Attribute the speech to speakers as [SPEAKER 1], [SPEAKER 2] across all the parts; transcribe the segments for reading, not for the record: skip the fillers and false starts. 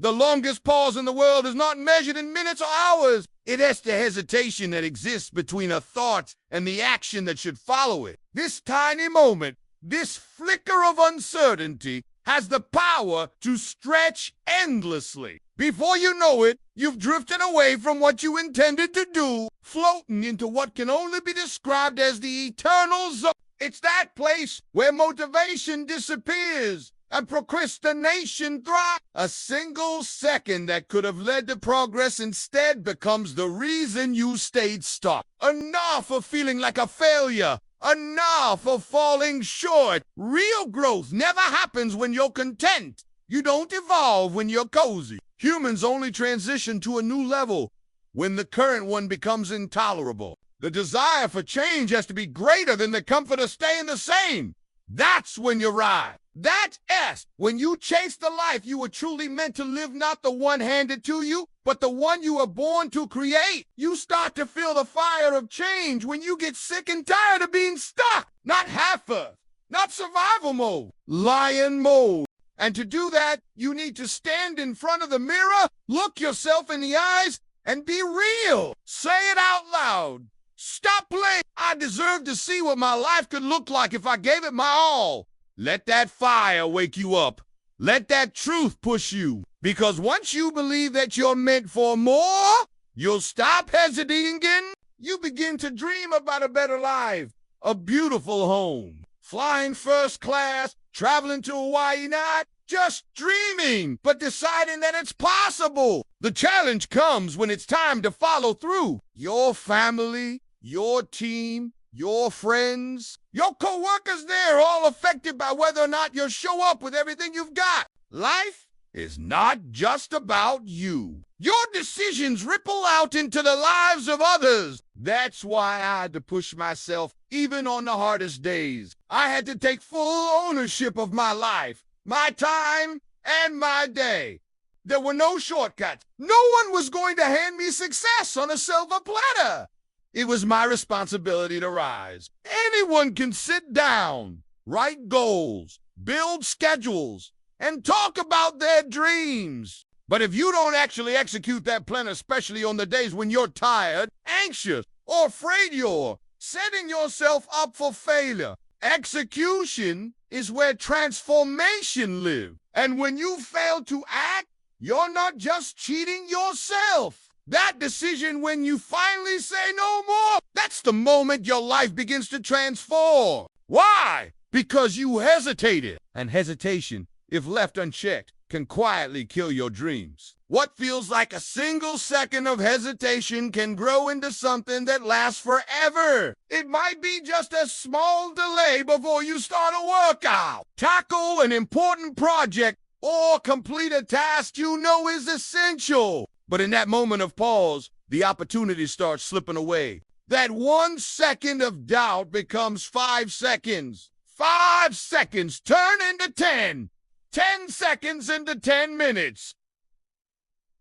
[SPEAKER 1] The longest pause in the world is not measured in minutes or hours. It is the hesitation that exists between a thought and the action that should follow it. This tiny moment, this flicker of uncertainty, has the power to stretch endlessly. Before you know it, you've drifted away from what you intended to do, floating into what can only be described as the eternal zone. It's that place where motivation disappears and procrastination thrives. A single second that could have led to progress instead becomes the reason you stayed stuck. Enough of feeling like a failure. Enough of falling short. Real growth never happens when you're content. You don't evolve when you're cozy. Humans only transition to a new level when the current one becomes intolerable. The desire for change has to be greater than the comfort of staying the same. That's when you rise. That's when you chase the life you were truly meant to live, not the one handed to you, but the one you were born to create. You start to feel the fire of change when you get sick and tired of being stuck. Not half-earth, not survival mode, lion mode. And to do that, you need to stand in front of the mirror, look yourself in the eyes, and be real. Say it out loud. Stop playing. I deserve to see what my life could look like if I gave it my all. Let that fire wake you up. Let that truth push you. Because once you believe that you're meant for more, you'll stop hesitating again. You begin to dream about a better life, a beautiful home, flying first class, traveling to Hawaii, not just dreaming, but deciding that it's possible. The challenge comes when it's time to follow through. Your family, your team, your friends, your co-workers, they're all affected by whether or not you show up with everything you've got. Life is not just about you. Your decisions ripple out into the lives of others. That's why I had to push myself even on the hardest days. I had to take full ownership of my life, my time, and my day. There were no shortcuts. No one was going to hand me success on a silver platter. It was my responsibility to rise. Anyone can sit down, write goals, build schedules, and talk about their dreams. But if you don't actually execute that plan, especially on the days when you're tired, anxious, or afraid, you're setting yourself up for failure. Execution is where transformation lives. And when you fail to act, you're not just cheating yourself. That decision when you finally say no more, that's the moment your life begins to transform. Why? Because you hesitated. And hesitation, if left unchecked, can quietly kill your dreams. What feels like a single second of hesitation can grow into something that lasts forever. It might be just a small delay before you start a workout, tackle an important project, or complete a task you know is essential. But in that moment of pause, the opportunity starts slipping away. That 1 second of doubt becomes 5 seconds. 5 seconds turn into 10. 10 seconds into 10 minutes.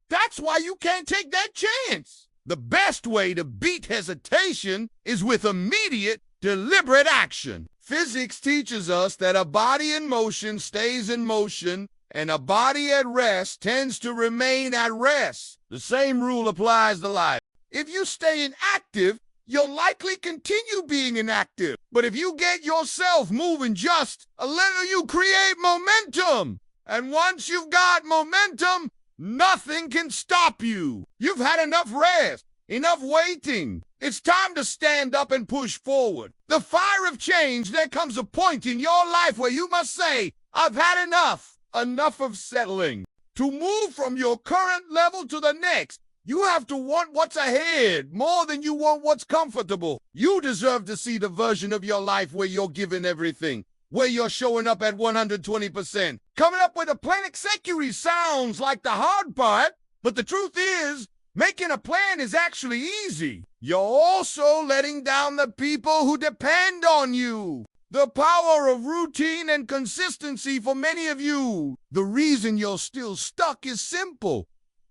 [SPEAKER 1] That's why you can't take that chance. The best way to beat hesitation is with immediate, deliberate action. Physics teaches us that a body in motion stays in motion, and a body at rest tends to remain at rest. The same rule applies to life. If you stay inactive, you'll likely continue being inactive. But if you get yourself moving just a little, you create momentum. And once you've got momentum, nothing can stop you. You've had enough rest, enough waiting. It's time to stand up and push forward. The fire of change, there comes a point in your life where you must say, I've had enough. Enough of settling. To move from your current level to the next, you have to want what's ahead more than you want what's comfortable. You deserve to see the version of your life where you're giving everything, where you're showing up at 120%. Coming up with a plan executive sounds like the hard part, but the truth is, making a plan is actually easy. You're also letting down the people who depend on you. The power of routine and consistency for many of you. The reason you're still stuck is simple.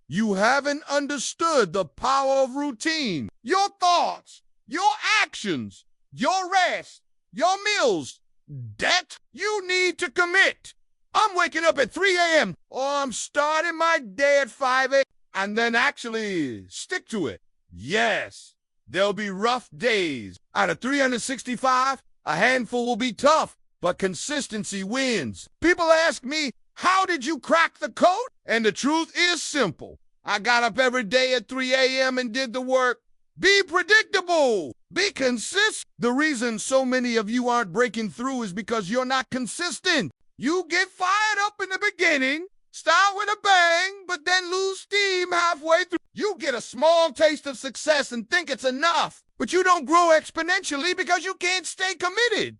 [SPEAKER 1] You haven't understood the power of routine. Your thoughts, your actions, your rest, your meals, debt. You need to commit. I'm waking up at 3 a.m. or I'm starting my day at 5 a.m. and then actually stick to it. Yes, there'll be rough days. Out of 365, a handful will be tough, but consistency wins. People ask me, how did you crack the code? And the truth is simple. I got up every day at 3 a.m. and did the work. Be predictable. Be consistent. The reason so many of you aren't breaking through is because you're not consistent. You get fired up in the beginning, start with a bang, but then lose steam halfway through. You get a small taste of success and think it's enough, but you don't grow exponentially because you can't stay committed.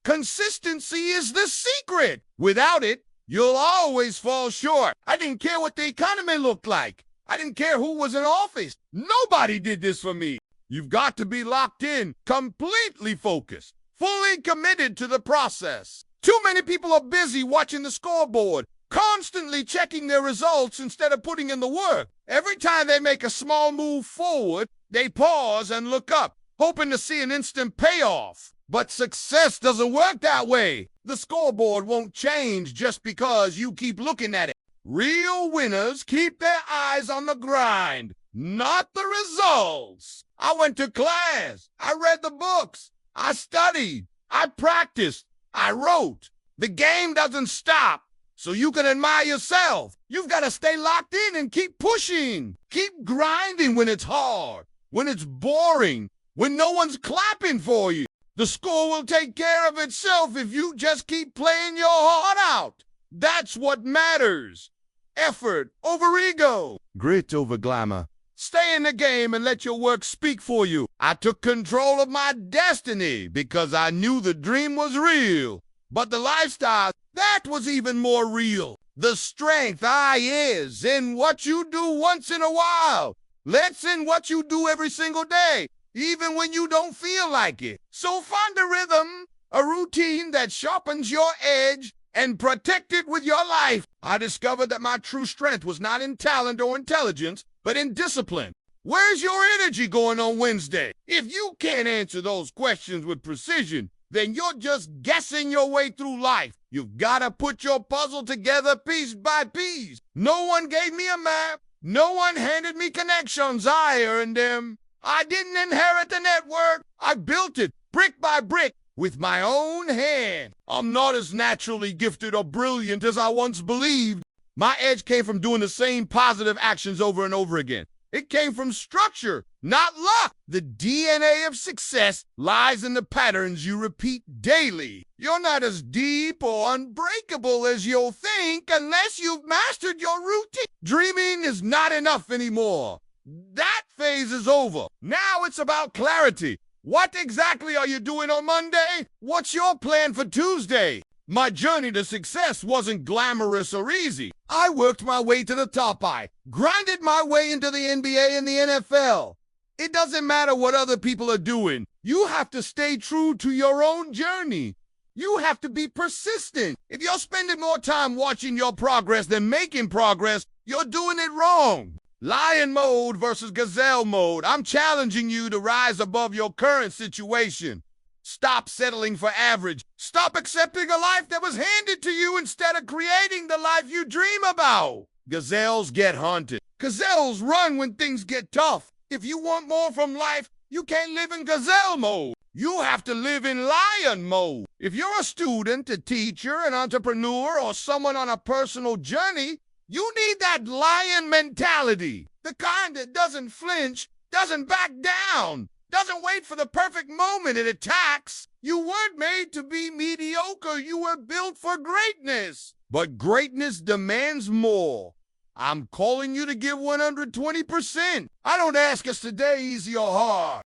[SPEAKER 1] Consistency is the secret. Without it, you'll always fall short. I didn't care what the economy looked like. I didn't care who was in office. Nobody did this for me. You've got to be locked in, completely focused, fully committed to the process. Too many people are busy watching the scoreboard, constantly checking their results instead of putting in the work. Every time they make a small move forward, they pause and look up, hoping to see an instant payoff. But success doesn't work that way. The scoreboard won't change just because you keep looking at it. Real winners keep their eyes on the grind, not the results. I went to class. I read the books. I studied. I practiced. I wrote. The game doesn't stop, so you can admire yourself. You've got to stay locked in and keep pushing. Keep grinding when it's hard, when it's boring, when no one's clapping for you. The score will take care of itself if you just keep playing your heart out. That's what matters. Effort over ego. Grit over glamour. Stay in the game and let your work speak for you. I took control of my destiny because I knew the dream was real. But the lifestyle, that was even more real. The strength is in what you do once in a while. Let's in what you do every single day, even when you don't feel like it. So find a rhythm, a routine that sharpens your edge, and protect it with your life. I discovered that my true strength was not in talent or intelligence, but in discipline. Where's your energy going on Wednesday? If you can't answer those questions with precision, then you're just guessing your way through life. You've got to put your puzzle together piece by piece. No one gave me a map. No one handed me connections. I earned them. I didn't inherit the network. I built it brick by brick with my own hand. I'm not as naturally gifted or brilliant as I once believed. My edge came from doing the same positive actions over and over again. It came from structure, not luck. The DNA of success lies in the patterns you repeat daily. You're not as deep or unbreakable as you'll think unless you've mastered your routine. Dreaming is not enough anymore. That phase is over. Now it's about clarity. What exactly are you doing on Monday? What's your plan for Tuesday? My journey to success wasn't glamorous or easy. I worked my way to the top. I grinded my way into the NBA and the NFL. It doesn't matter what other people are doing. You have to stay true to your own journey. You have to be persistent. If you're spending more time watching your progress than making progress, you're doing it wrong. Lion mode versus gazelle mode. I'm challenging you to rise above your current situation. Stop settling for average. Stop accepting a life that was handed to you instead of creating the life you dream about. Gazelles get hunted. Gazelles run when things get tough. If you want more from life, you can't live in gazelle mode. You have to live in lion mode. If you're a student, a teacher, an entrepreneur, or someone on a personal journey, you need that lion mentality. The kind that doesn't flinch, doesn't back down, doesn't wait for the perfect moment it attacks. You weren't made to be mediocre. You were built for greatness. But greatness demands more. I'm calling you to give 120%. I don't ask us today easy or hard.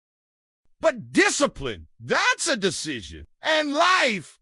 [SPEAKER 1] But discipline, that's a decision. And life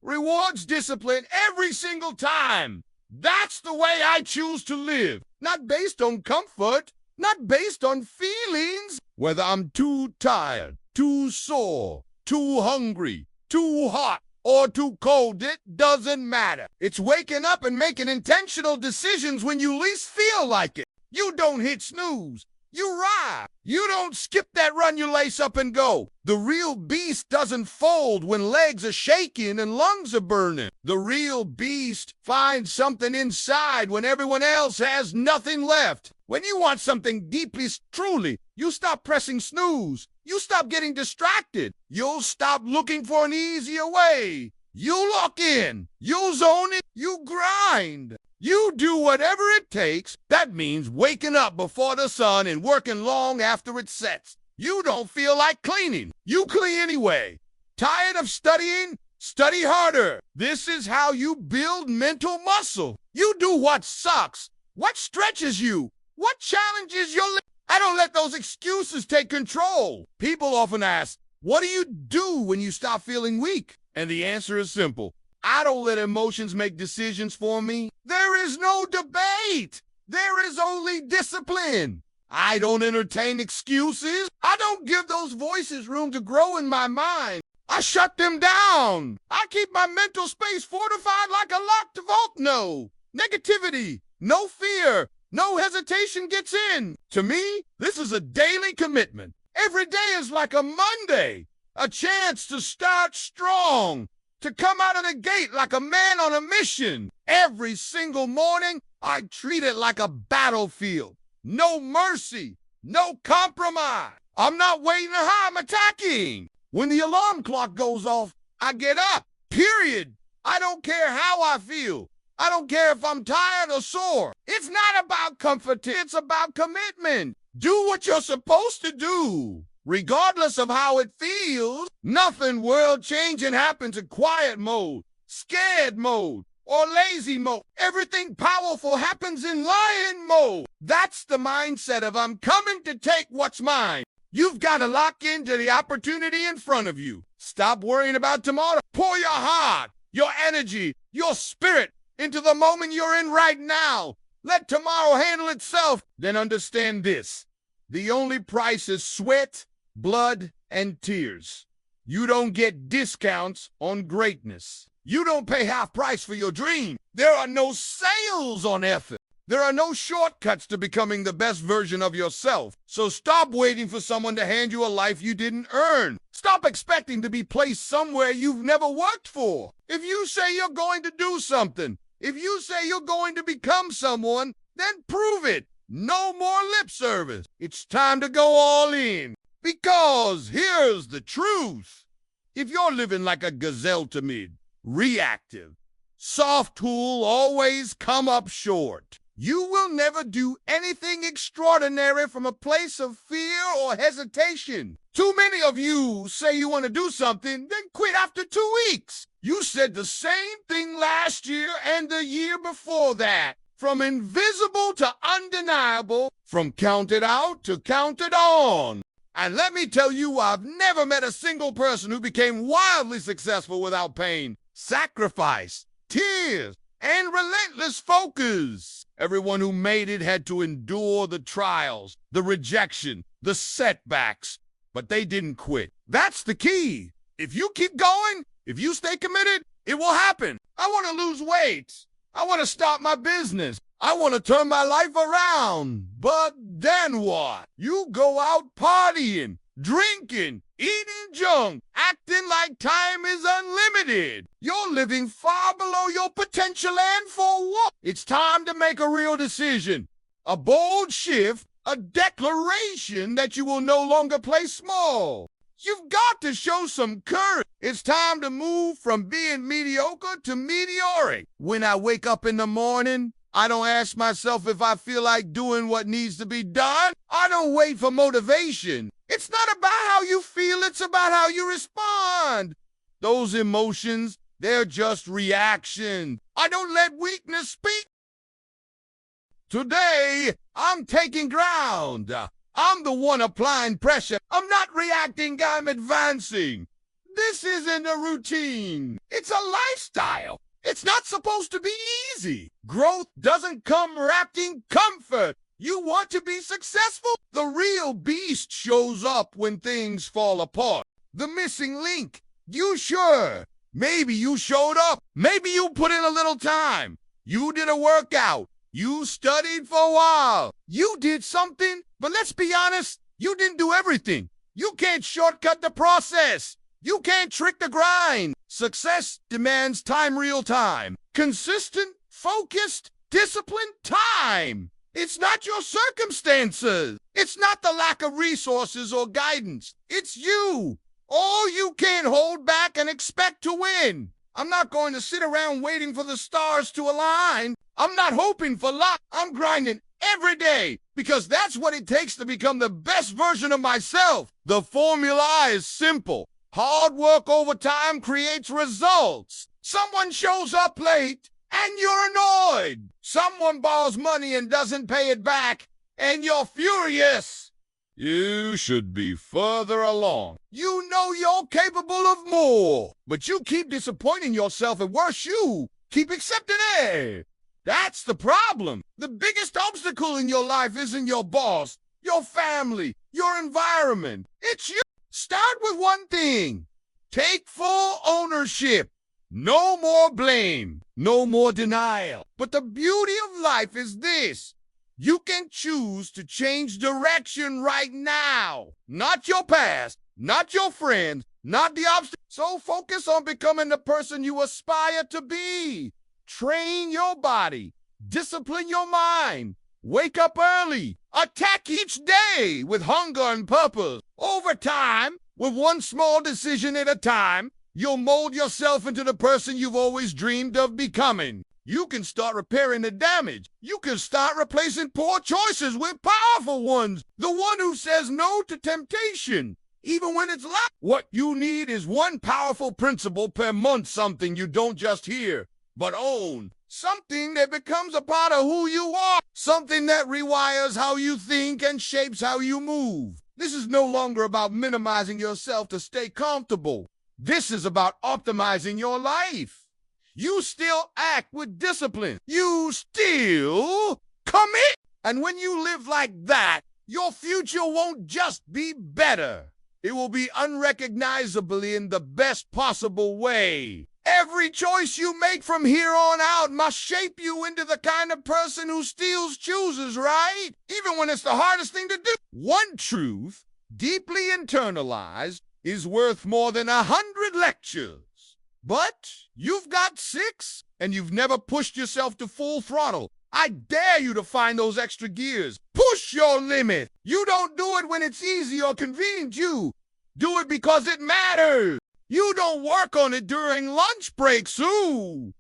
[SPEAKER 1] rewards discipline every single time. That's the way I choose to live. Not based on comfort, not based on feelings. Whether I'm too tired, too sore, too hungry, too hot, or too cold, it doesn't matter. It's waking up and making intentional decisions when you least feel like it. You don't hit snooze. You ride. You don't skip that run, you lace up and go. The real beast doesn't fold when legs are shaking and lungs are burning. The real beast finds something inside when everyone else has nothing left. When you want something deeply, truly, you stop pressing snooze. You stop getting distracted. You'll stop looking for an easier way. You lock in. You zone it. You grind. You do whatever it takes. That means waking up before the sun and working long after it sets. You don't feel like cleaning. You clean anyway. Tired of studying? Study harder. This is how you build mental muscle. You do what sucks, what stretches you, what challenges your I don't let those excuses take control. People often ask, what do you do when you stop feeling weak? And the answer is simple. I don't let emotions make decisions for me. There is no debate. There is only discipline. I don't entertain excuses. I don't give those voices room to grow in my mind. I shut them down. I keep my mental space fortified like a locked vault. No negativity, no fear, no hesitation gets in. To me, this is a daily commitment. Every day is like a Monday, a chance to start strong, to come out of the gate like a man on a mission. Every single morning, I treat it like a battlefield. No mercy, no compromise. I'm not waiting to I'm attacking. When the alarm clock goes off, I get up, period. I don't care how I feel. I don't care if I'm tired or sore. It's not about comfort, it's about commitment. Do what you're supposed to do. Regardless of how it feels, nothing world-changing happens in quiet mode, scared mode, or lazy mode. Everything powerful happens in lion mode. That's the mindset of I'm coming to take what's mine. You've got to lock into the opportunity in front of you. Stop worrying about tomorrow. Pour your heart, your energy, your spirit into the moment you're in right now. Let tomorrow handle itself. Then understand this. The only price is sweat, blood, and tears. You don't get discounts on greatness. You don't pay half price for your dream. There are no sales on effort. There are no shortcuts to becoming the best version of yourself. So stop waiting for someone to hand you a life you didn't earn. Stop expecting to be placed somewhere you've never worked for. If you say you're going to do something, if you say you're going to become someone, then prove it. No more lip service. It's time to go all in. Because here's the truth. If you're living like a gazelle timid, reactive, soft who'll always come up short, you will never do anything extraordinary from a place of fear or hesitation. Too many of you say you want to do something, then quit after 2 weeks. You said the same thing last year and the year before that. From invisible to undeniable, from counted out to counted on. And let me tell you, I've never met a single person who became wildly successful without pain, sacrifice, tears, and relentless focus. Everyone who made it had to endure the trials, the rejection, the setbacks, but they didn't quit. That's the key. If you keep going, if you stay committed, it will happen. I want to lose weight. I want to start my business. I want to turn my life around. But then what? You go out partying, drinking, eating junk, acting like time is unlimited. You're living far below your potential, and for what? It's time to make a real decision. A bold shift, a declaration that you will no longer play small. You've got to show some courage. It's time to move from being mediocre to meteoric. When I wake up in the morning, I don't ask myself if I feel like doing what needs to be done. I don't wait for motivation. It's not about how you feel, it's about how you respond. Those emotions, they're just reactions. I don't let weakness speak. Today, I'm taking ground. I'm the one applying pressure. I'm not reacting, I'm advancing. This isn't a routine. It's a lifestyle. It's not supposed to be easy. Growth doesn't come wrapped in comfort. You want to be successful? The real beast shows up when things fall apart. The missing link. You sure? Maybe you showed up. Maybe you put in a little time. You did a workout. You studied for a while. You did something, but let's be honest, you didn't do everything. You can't shortcut the process. You can't trick the grind. Success demands time, real time. Consistent, focused, disciplined time. It's not your circumstances. It's not the lack of resources or guidance. It's you. All you can't hold back and expect to win. I'm not going to sit around waiting for the stars to align. I'm not hoping for luck. I'm grinding every day because that's what it takes to become the best version of myself. The formula is simple. Hard work over time creates results. Someone shows up late and you're annoyed. Someone borrows money and doesn't pay it back and you're furious. You should be further along. You know you're capable of more, but you keep disappointing yourself, and worse, you keep accepting it. That's the problem. The biggest obstacle in your life isn't your boss, your family, your environment. It's you. Start with one thing. Take full ownership. No more blame. No more denial. But the beauty of life is this. You can choose to change direction right now. Not your past, not your friends, not the obstacle. So focus on becoming the person you aspire to be. Train your body. Discipline your mind. Wake up early. Attack each day with hunger and purpose. Over time, with one small decision at a time, you'll mold yourself into the person you've always dreamed of becoming. You can start repairing the damage. You can start replacing poor choices with powerful ones. The one who says no to temptation, even when it's loud. What you need is one powerful principle per month, something you don't just hear, but own. Something that becomes a part of who you are. Something that rewires how you think and shapes how you move. This is no longer about minimizing yourself to stay comfortable. This is about optimizing your life. You still act with discipline. You still commit. And when you live like that, your future won't just be better. It will be unrecognizably in the best possible way. Every choice you make from here on out must shape you into the kind of person who still chooses, right? Even when it's the hardest thing to do. One truth, deeply internalized, is worth more than 100 lectures. But you've got 6, and you've never pushed yourself to full throttle. I dare you to find those extra gears. Push your limit. You don't do it when it's easy or convenient. You do it because it matters. You don't work on it during lunch breaks. Ooh,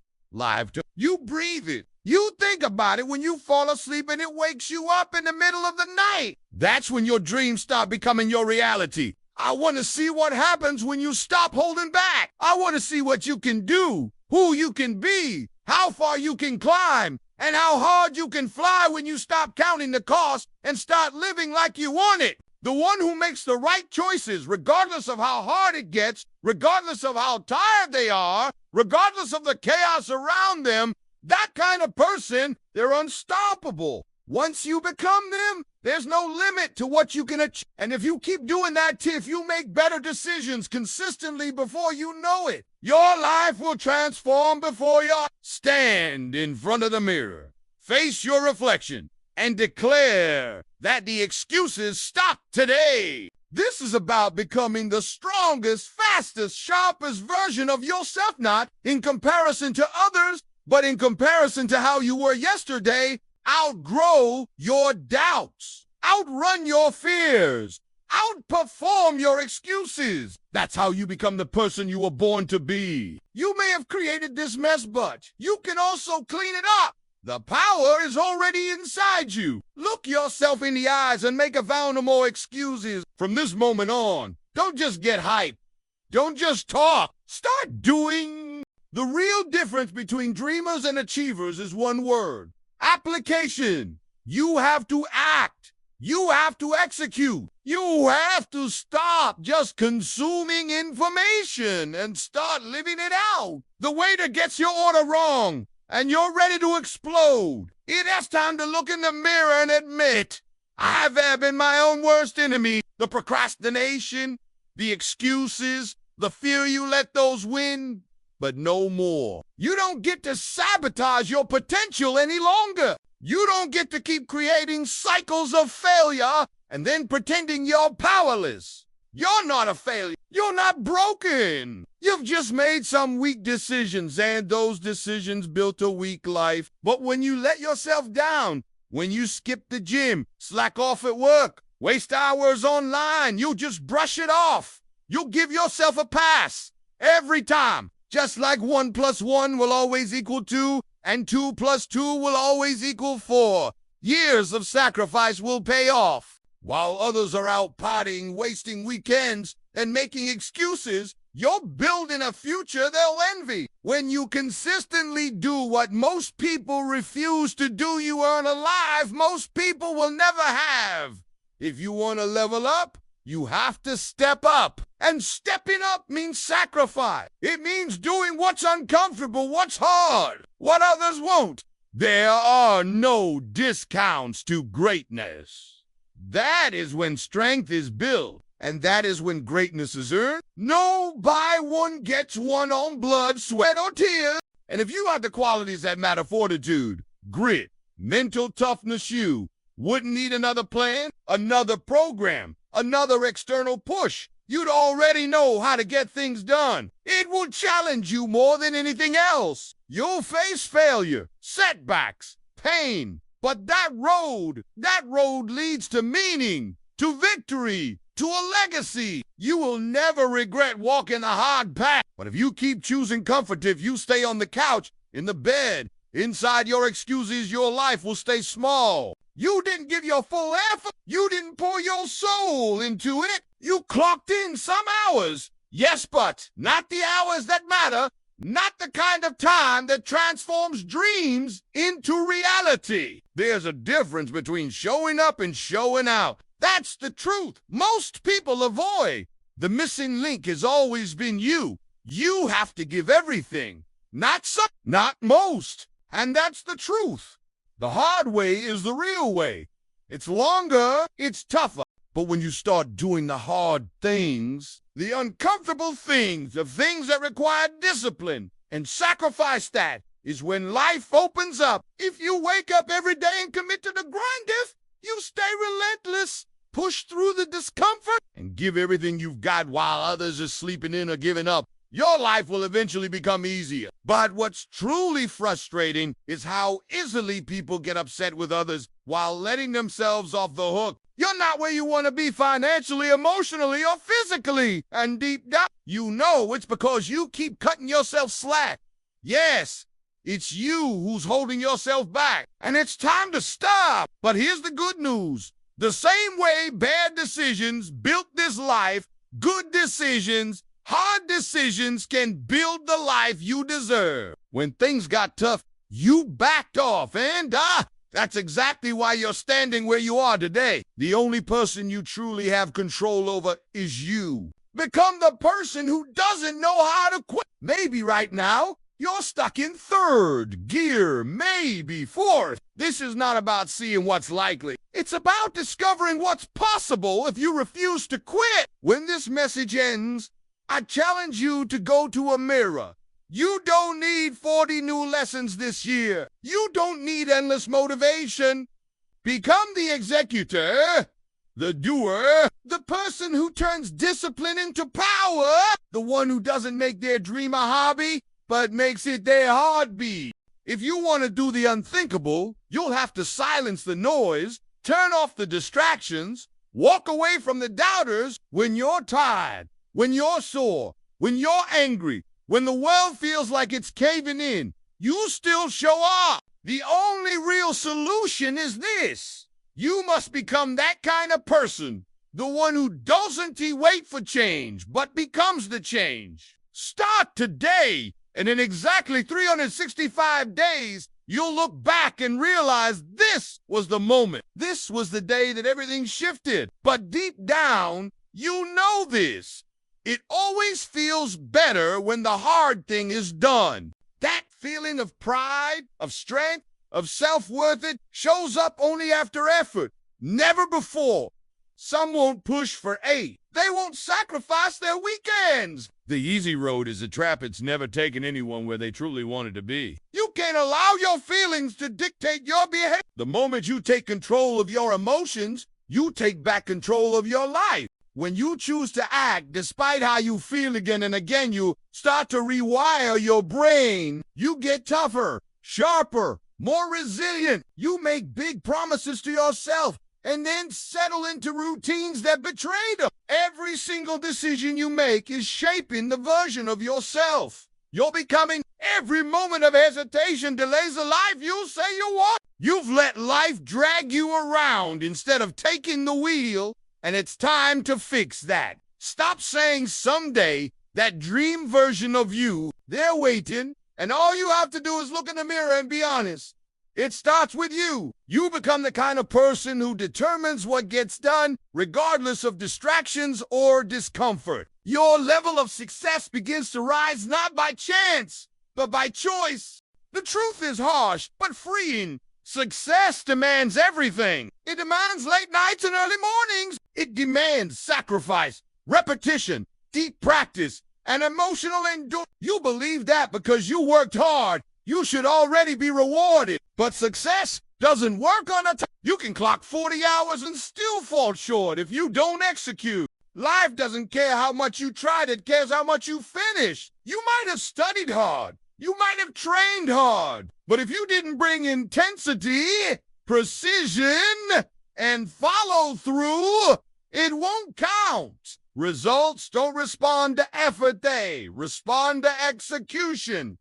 [SPEAKER 1] you breathe it. You think about it when you fall asleep and it wakes you up in the middle of the night. That's when your dreams start becoming your reality. I want to see what happens when you stop holding back. I want to see what you can do, who you can be, how far you can climb, and how hard you can fly when you stop counting the cost and start living like you want it. The one who makes the right choices, regardless of how hard it gets, regardless of how tired they are, regardless of the chaos around them, that kind of person, they're unstoppable. Once you become them, there's no limit to what you can achieve. And if you keep doing that, if you make better decisions consistently before you know it, your life will transform before you. Stand in front of the mirror, face your reflection, and declare that the excuses stop today. This is about becoming the strongest, fastest, sharpest version of yourself, not in comparison to others, but in comparison to how you were yesterday. Outgrow your doubts, outrun your fears, outperform your excuses. That's how you become the person you were born to be. You may have created this mess, but you can also clean it up. The power is already inside you. Look yourself in the eyes and make a vow no more excuses. From this moment on, don't just get hyped. Don't just talk. Start doing. The real difference between dreamers and achievers is one word. Application. You have to act. You have to execute. You have to stop just consuming information and start living it out. The waiter gets your order wrong and you're ready to explode. It is time to look in the mirror and admit, I have been my own worst enemy. The procrastination, the excuses, the fear you let those win. But no more. You don't get to sabotage your potential any longer. You don't get to keep creating cycles of failure and then pretending you're powerless. You're not a failure. You're not broken. You've just made some weak decisions, and those decisions built a weak life. But when you let yourself down, when you skip the gym, slack off at work, waste hours online, you'll just brush it off. You'll give yourself a pass every time. Just like 1 + 1 will always equal 2, and 2 + 2 will always equal 4. Years of sacrifice will pay off. While others are out partying, wasting weekends, and making excuses, you're building a future they'll envy. When you consistently do what most people refuse to do, you earn a life most people will never have. If you want to level up, you have to step up. And stepping up means sacrifice. It means doing what's uncomfortable, what's hard, what others won't. There are no discounts to greatness. That is when strength is built, and that is when greatness is earned. No buy one gets one on blood, sweat, or tears. And if you have the qualities that matter, fortitude, grit, mental toughness, you wouldn't need another plan, another program, another external push. You'd already know how to get things done. It will challenge you more than anything else. You'll face failure, setbacks, pain. But that road leads to meaning, to victory, to a legacy. You will never regret walking the hard path. But if you keep choosing comfort, if you stay on the couch, in the bed, inside your excuses, your life will stay small. You didn't give your full effort. You didn't pour your soul into it. You clocked in some hours. Yes, but not the hours that matter. Not the kind of time that transforms dreams into reality. There's a difference between showing up and showing out. That's the truth most people avoid. The missing link has always been you. You have to give everything. Not some, not most. And that's the truth. The hard way is the real way. It's longer, it's tougher. But when you start doing the hard things, the uncomfortable things, the things that require discipline and sacrifice, that is when life opens up. If you wake up every day and commit to the grind, if you stay relentless, push through the discomfort, and give everything you've got while others are sleeping in or giving up, your life will eventually become easier. But what's truly frustrating is how easily people get upset with others while letting themselves off the hook. You're not where you want to be financially, emotionally, or physically. And deep down, you know it's because you keep cutting yourself slack. Yes, it's you who's holding yourself back. And it's time to stop. But here's the good news. The same way bad decisions built this life, good decisions, hard decisions can build the life you deserve. When things got tough, you backed off, and that's exactly why you're standing where you are today. The only person you truly have control over is you. Become the person who doesn't know how to quit. Maybe right now, you're stuck in third gear, maybe fourth. This is not about seeing what's likely. It's about discovering what's possible if you refuse to quit. When this message ends, I challenge you to go to a mirror. You don't need 40 new lessons this year. You don't need endless motivation. Become the executor, the doer, the person who turns discipline into power, the one who doesn't make their dream a hobby, but makes it their heartbeat. If you want to do the unthinkable, you'll have to silence the noise, turn off the distractions, walk away from the doubters when you're tired, when you're sore, when you're angry. When the world feels like it's caving in, you still show up. The only real solution is this. You must become that kind of person, the one who doesn't wait for change, but becomes the change. Start today, and in exactly 365 days, you'll look back and realize this was the moment. This was the day that everything shifted. But deep down, you know this. It always feels better when the hard thing is done. That feeling of pride, of strength, of self-worth, it shows up only after effort, never before. Some won't push for 8. They won't sacrifice their weekends. The easy road is a trap. It's never taken anyone where they truly wanted to be. You can't allow your feelings to dictate your behavior. The moment you take control of your emotions, you take back control of your life. When you choose to act despite how you feel again and again, you start to rewire your brain. You get tougher, sharper, more resilient. You make big promises to yourself and then settle into routines that betray them. Every single decision you make is shaping the version of yourself you're becoming. Every moment of hesitation delays the life you say you want. You've let life drag you around instead of taking the wheel, and it's time to fix that. Stop saying someday. That dream version of you, they're waiting, and all you have to do is look in the mirror and be honest. It starts with you. You become the kind of person who determines what gets done, regardless of distractions or discomfort. Your level of success begins to rise not by chance, but by choice. The truth is harsh, but freeing. Success demands everything. It demands late nights and early mornings. It demands sacrifice, repetition, deep practice, and emotional endurance. You believe that because you worked hard, you should already be rewarded. But success doesn't work on a time. You can clock 40 hours and still fall short if you don't execute. Life doesn't care how much you tried, it cares how much you finished. You might have studied hard. You might have trained hard. But if you didn't bring intensity, precision, and follow through, it won't count. Results don't respond to effort, they respond to execution.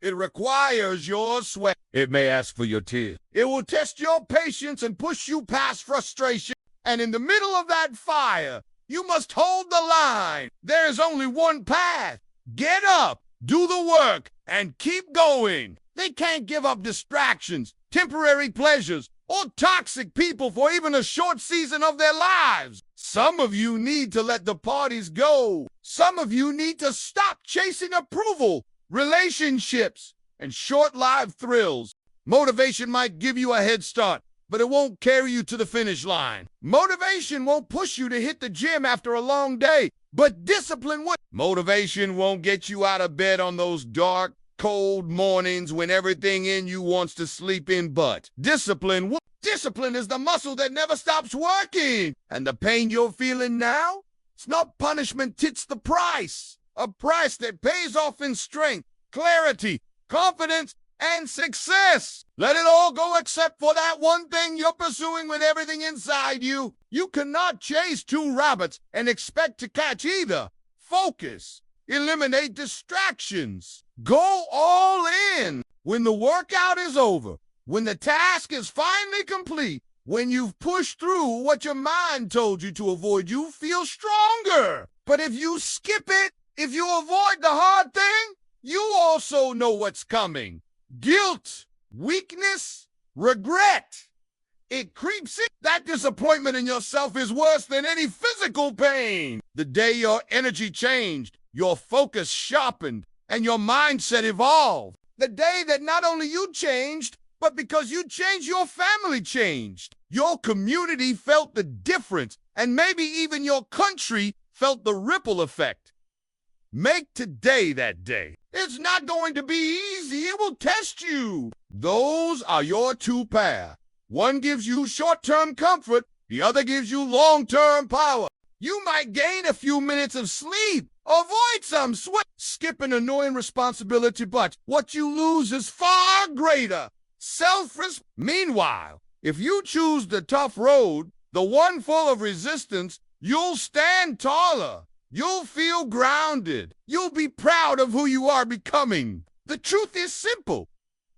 [SPEAKER 1] It requires your sweat. It may ask for your tears. It will test your patience and push you past frustration. And in the middle of that fire, you must hold the line. There is only one path. Get up, do the work, and keep going. They can't give up distractions, temporary pleasures, or toxic people for even a short season of their lives. Some of you need to let the parties go. Some of you need to stop chasing approval, relationships, and short-lived thrills. Motivation might give you a head start, but it won't carry you to the finish line. Motivation won't push you to hit the gym after a long day, but discipline would. Motivation won't get you out of bed on those dark, cold mornings when everything in you wants to sleep in, but discipline would. Discipline is the muscle that never stops working. And the pain you're feeling now, it's not punishment, it's the price. A price that pays off in strength, clarity, confidence, and success. Let it all go except for that one thing you're pursuing with everything inside you. You cannot chase two rabbits and expect to catch either. Focus. Eliminate distractions. Go all in. When the workout is over, when the task is finally complete, when you've pushed through what your mind told you to avoid, you feel stronger. But if you skip it, if you avoid the hard thing, you also know what's coming. Guilt, weakness, regret. It creeps in. That disappointment in yourself is worse than any physical pain. The day your energy changed, your focus sharpened, and your mindset evolved. The day that not only you changed, but because you changed, your family changed. Your community felt the difference, and maybe even your country felt the ripple effect. Make today that day. It's not going to be easy. It will test you. Those are your two paths. One gives you short-term comfort. The other gives you long-term power. You might gain a few minutes of sleep, avoid some sweat, skip an annoying responsibility, but what you lose is far greater. Self-respect. Meanwhile, if you choose the tough road, the one full of resistance, you'll stand taller. You'll feel grounded. You'll be proud of who you are becoming. The truth is simple.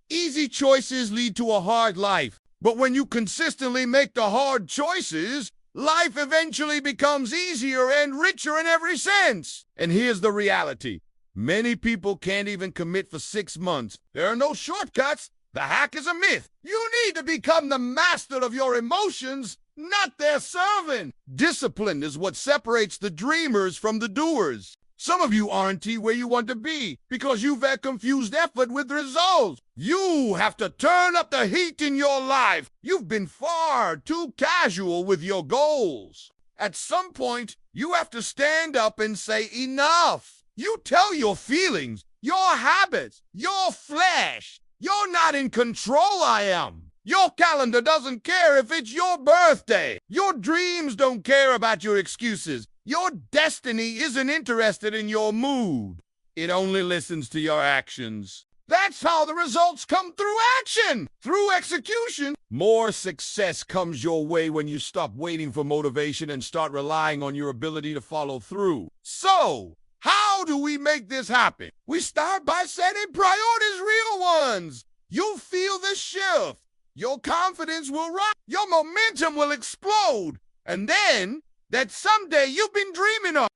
[SPEAKER 1] Easy choices lead to a hard life. But when you consistently make the hard choices, life eventually becomes easier and richer in every sense. And here's the reality. Many people can't even commit for 6 months. There are no shortcuts. The hack is a myth. You need to become the master of your emotions, not their servant. Discipline is what separates the dreamers from the doers. Some of you aren't where you want to be because you've had confused effort with results. You have to turn up the heat in your life. You've been far too casual with your goals. At some point, you have to stand up and say enough. You tell your feelings, your habits, your flesh, You're not in control, I am. Your calendar doesn't care if it's your birthday. Your dreams don't care about your excuses. Your destiny isn't interested in your mood. It only listens to your actions. That's how the results come through action, through execution. More success comes your way when you stop waiting for motivation and start relying on your ability to follow through. So, how do we make this happen? We start by setting priorities, real ones. You'll feel the shift. Your confidence will rise. Your momentum will explode. And then, that someday you've been dreaming of,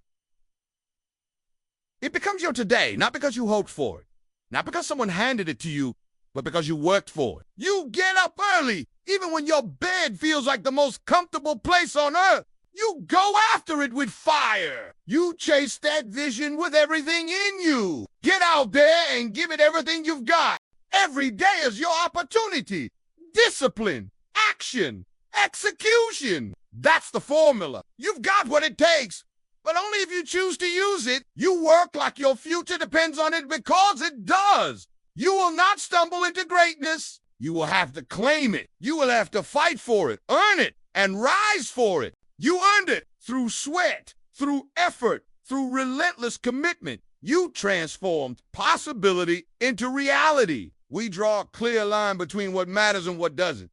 [SPEAKER 1] it becomes your today, not because you hoped for it. Not because someone handed it to you, but because you worked for it. You get up early, even when your bed feels like the most comfortable place on earth. You go after it with fire. You chase that vision with everything in you. Get out there and give it everything you've got. Every day is your opportunity. Discipline, action, execution. That's the formula. You've got what it takes. But only if you choose to use it. You work like your future depends on it because it does. You will not stumble into greatness. You will have to claim it. You will have to fight for it, earn it, and rise for it. You earned it through sweat, through effort, through relentless commitment. You transformed possibility into reality. We draw a clear line between what matters and what doesn't.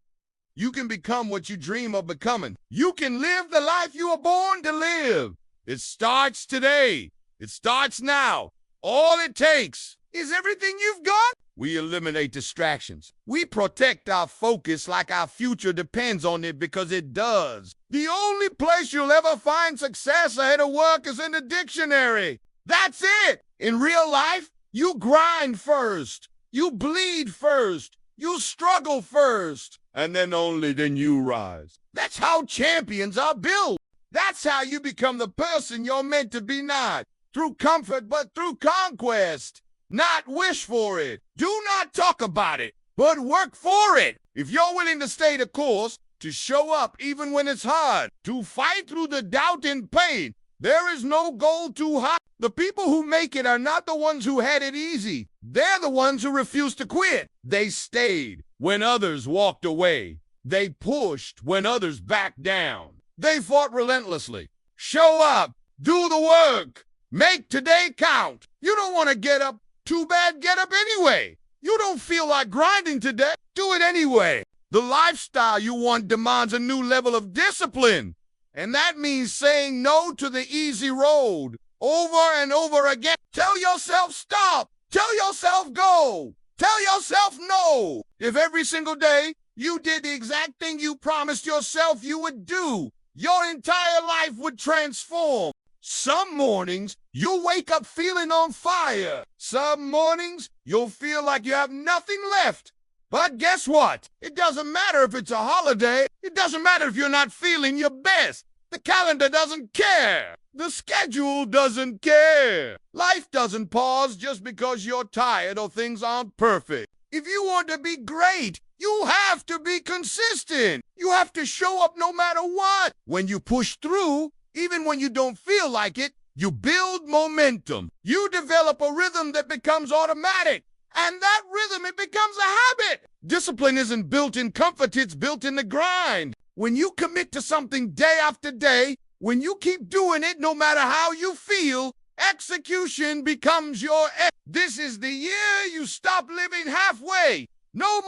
[SPEAKER 1] You can become what you dream of becoming. You can live the life you were born to live. It starts today. It starts now. All it takes is everything you've got. We eliminate distractions. We protect our focus like our future depends on it because it does. The only place you'll ever find success ahead of work is in the dictionary. That's it. In real life, you grind first. You bleed first. You struggle first. And then only then you rise. That's how champions are built. That's how you become the person you're meant to be, not through comfort, but through conquest. Not wish for it. Do not talk about it, but work for it. If you're willing to stay the course, to show up even when it's hard, to fight through the doubt and pain, there is no goal too high. The people who make it are not the ones who had it easy. They're the ones who refused to quit. They stayed when others walked away. They pushed when others backed down. They fought relentlessly. Show up. Do the work. Make today count. You don't want to get up. Too bad, get up anyway. You don't feel like grinding today. Do it anyway. The lifestyle you want demands a new level of discipline. And that means saying no to the easy road over and over again. Tell yourself stop. Tell yourself go. Tell yourself no. If every single day you did the exact thing you promised yourself you would do, your entire life would transform. Some mornings, you'll wake up feeling on fire. Some mornings, you'll feel like you have nothing left. But guess what? It doesn't matter if it's a holiday. It doesn't matter if you're not feeling your best. The calendar doesn't care. The schedule doesn't care. Life doesn't pause just because you're tired or things aren't perfect. If you want to be great, you have to be consistent. You have to show up no matter what. When you push through, even when you don't feel like it, you build momentum. You develop a rhythm that becomes automatic. And that rhythm, it becomes a habit. Discipline isn't built in comfort, it's built in the grind. When you commit to something day after day, when you keep doing it no matter how you feel, execution becomes your This is the year you stop living halfway. No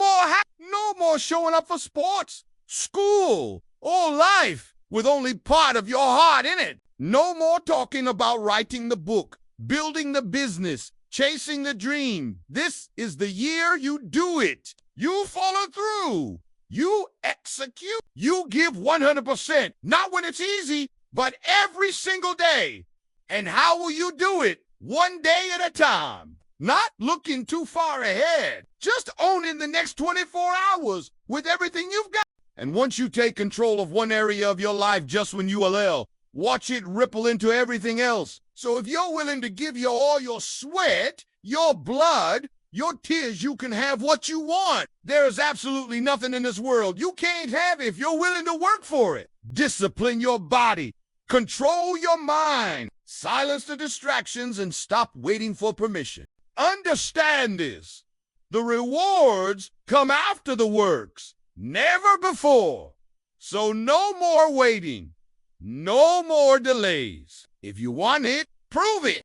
[SPEAKER 1] more showing up for sports, school, or life with only part of your heart in it. No more talking about writing the book, building the business, chasing the dream. This is the year you do it. You follow through. You execute. You give 100%. Not when it's easy, but every single day. And how will you do it? One day at a time. Not looking too far ahead. Just owning the next 24 hours with everything you've got. And once you take control of one area of your life just when you allow, watch it ripple into everything else. So if you're willing to give all your sweat, your blood, your tears, you can have what you want. There is absolutely nothing in this world you can't have if you're willing to work for it. Discipline your body. Control your mind. Silence the distractions and stop waiting for permission. Understand this. The rewards come after the works, never before. So no more waiting, no more delays. If you want it, prove it.